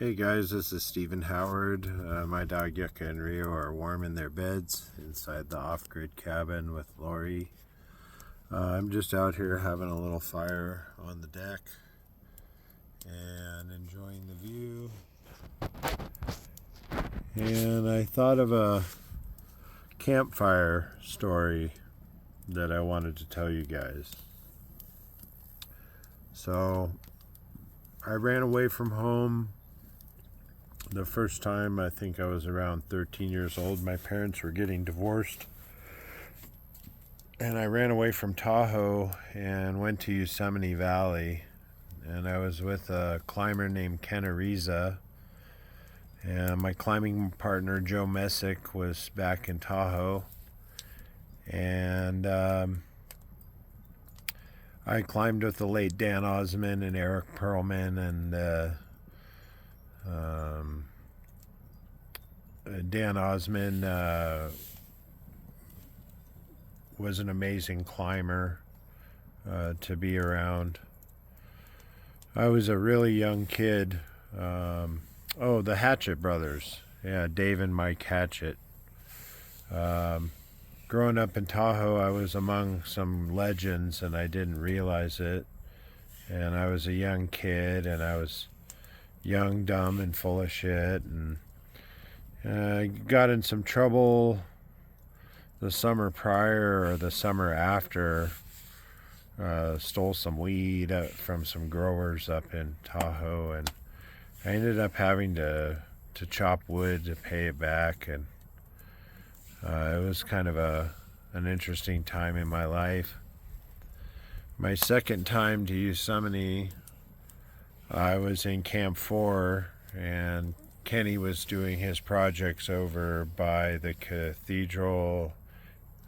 Hey guys, this is Stephen Howard. My dog Yucca and Rio are warm in their beds inside the off-grid cabin with Lori. I'm just out here having a little fire on the deck and enjoying the view. And I thought of a campfire story that I wanted to tell you guys. So I ran away from home the first time. I think I was around 13 years old. My parents were getting divorced, and I ran away from Tahoe and went to Yosemite Valley, and I was with a climber named Ken Ariza, and my climbing partner Joe Messick was back in Tahoe, and I climbed with the late Dan Osmond and Eric Perlman, and Dan Osmond was an amazing climber to be around. I was a really young kid. The Hatchett brothers. Yeah, Dave and Mike Hatchett. Growing up in Tahoe, I was among some legends, and I didn't realize it. And I was a young kid, and I was young, dumb, and full of shit. And I got in some trouble the summer prior or the summer after. Stole some weed from some growers up in Tahoe, and I ended up having to chop wood to pay it back. And it was kind of an interesting time in my life. My second time to Yosemite, I was in Camp 4, and Kenny was doing his projects over by the cathedral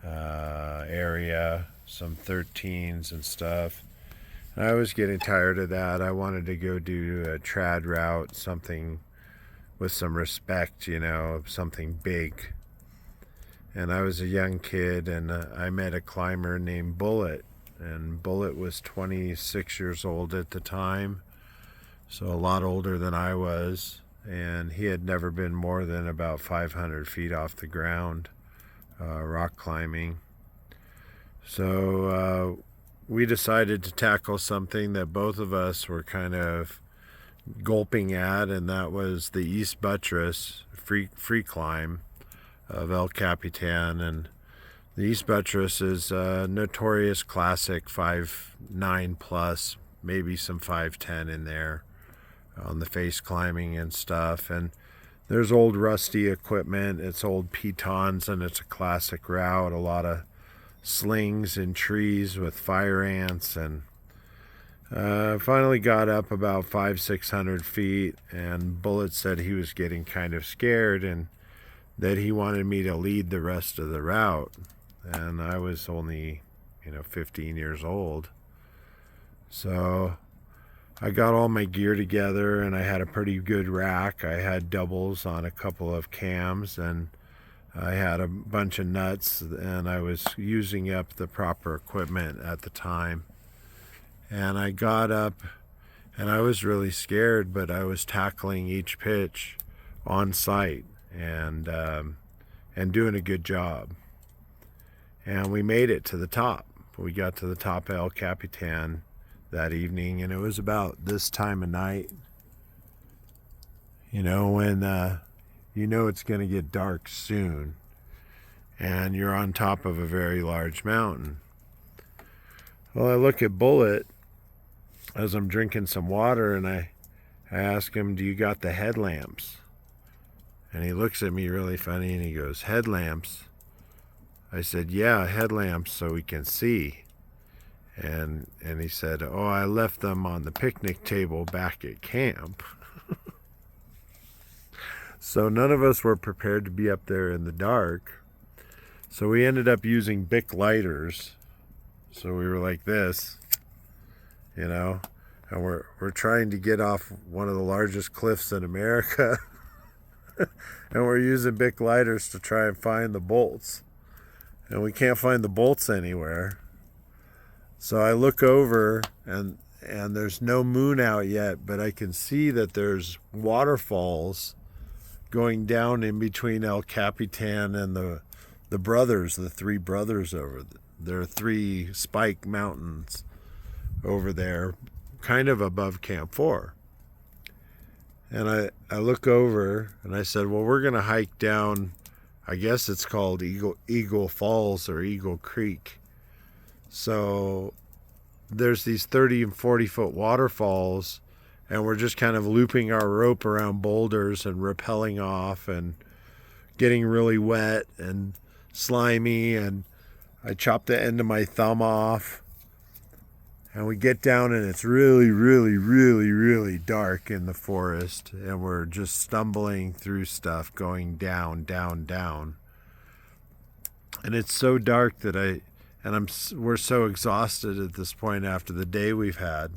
area, some 13s and stuff. And I was getting tired of that. I wanted to go do a trad route, something with some respect, something big. And I was a young kid, and I met a climber named Bullet. And Bullet was 26 years old at the time, so a lot older than I was. And he had never been more than about 500 feet off the ground, rock climbing. So we decided to tackle something that both of us were kind of gulping at, and that was the East Buttress free climb of El Capitan. And the East Buttress is a notorious classic 5'9" plus, maybe some 5'10" in there on the face climbing and stuff. And there's old rusty equipment, it's old pitons, and it's a classic route. A lot of slings and trees with fire ants. And finally got up about 500-600 feet, and Bullet said he was getting kind of scared and that he wanted me to lead the rest of the route. And I was only 15 years old, so I got all my gear together, and I had a pretty good rack. I had doubles on a couple of cams, and I had a bunch of nuts, and I was using up the proper equipment at the time. And I got up, and I was really scared, but I was tackling each pitch on site and doing a good job. And we made it to the top. We got to the top of El Capitan that evening, and it was about this time of night, when it's going to get dark soon, and you're on top of a very large mountain. Well, I look at Bullet as I'm drinking some water, and I ask him, "Do you got the headlamps?" And he looks at me really funny, and he goes, "Headlamps?" I said, "Yeah, headlamps so we can see." And he said, "Oh, I left them on the picnic table back at camp." So none of us were prepared to be up there in the dark. So we ended up using Bic lighters. So we were like this, and we're trying to get off one of the largest cliffs in America. And we're using Bic lighters to try and find the bolts. And we can't find the bolts anywhere. So I look over, and and there's no moon out yet, but I can see that there's waterfalls going down in between El Capitan and the brothers, the three brothers over there. There are three spike mountains over there, kind of above Camp 4. And I look over and I said, well, we're going to hike down, I guess it's called Eagle Falls or Eagle Creek. So there's these 30 and 40 foot waterfalls, and we're just kind of looping our rope around boulders and rappelling off and getting really wet and slimy, and I chopped the end of my thumb off. And we get down and it's really, really, really, really dark in the forest, and we're just stumbling through stuff, going down, down, down. And it's so dark that we're so exhausted at this point after the day we've had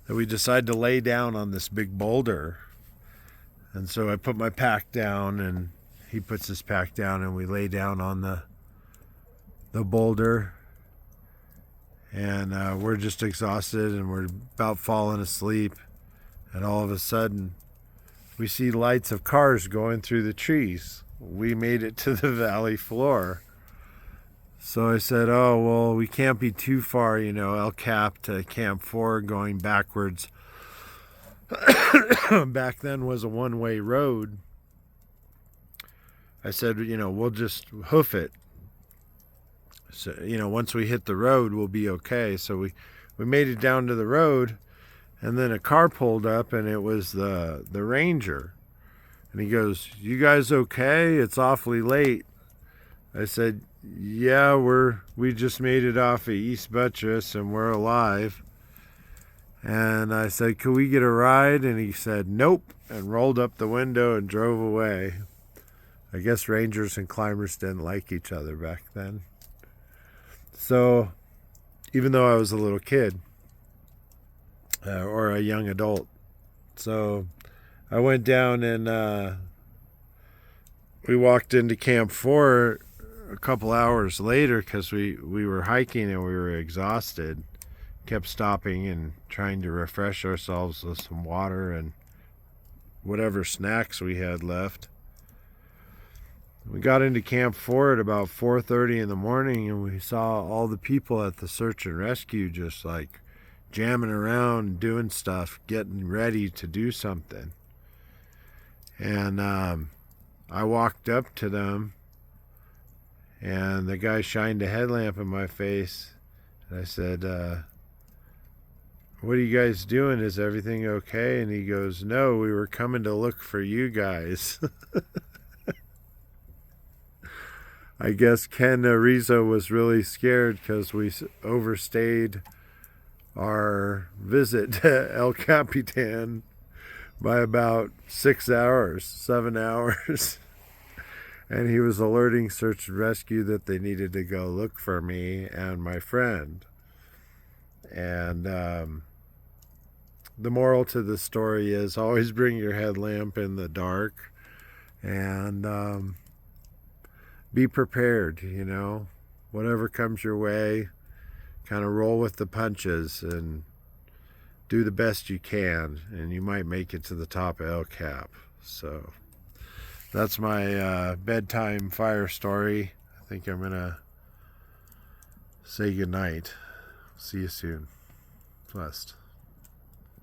that we decide to lay down on this big boulder. And so I put my pack down and he puts his pack down, and we lay down on the boulder, and we're just exhausted and we're about falling asleep, and all of a sudden we see lights of cars going through the trees. We made it to the valley floor. So I said, oh, well, we can't be too far, El Cap to Camp 4 going backwards. Back then was a one-way road. I said, we'll just hoof it. So, once we hit the road, we'll be okay. So we made it down to the road, and then a car pulled up, and it was the ranger. And he goes, you guys okay? It's awfully late. I said, yeah, we just made it off of East Buttress, and we're alive. And I said, could we get a ride? And he said, nope, and rolled up the window and drove away. I guess rangers and climbers didn't like each other back then. So, even though I was a little kid, or a young adult, so I went down and we walked into Camp 4 a couple hours later because we were hiking and we were exhausted. Kept stopping and trying to refresh ourselves with some water and whatever snacks we had left. We got into Camp 4 at about 4:30 in the morning, and we saw all the people at the search and rescue just like jamming around, doing stuff, getting ready to do something. And I walked up to them, and the guy shined a headlamp in my face, and I said, what are you guys doing? Is everything okay? And he goes, no, we were coming to look for you guys. I guess Ken Arizo was really scared because we overstayed our visit to El Capitan by about 7 hours. And he was alerting search and rescue that they needed to go look for me and my friend. And the moral to the story is always bring your headlamp in the dark, and be prepared, whatever comes your way, kind of roll with the punches and do the best you can, and you might make it to the top of El Cap. So that's my bedtime fire story. I think I'm gonna say goodnight. See you soon. Blessed.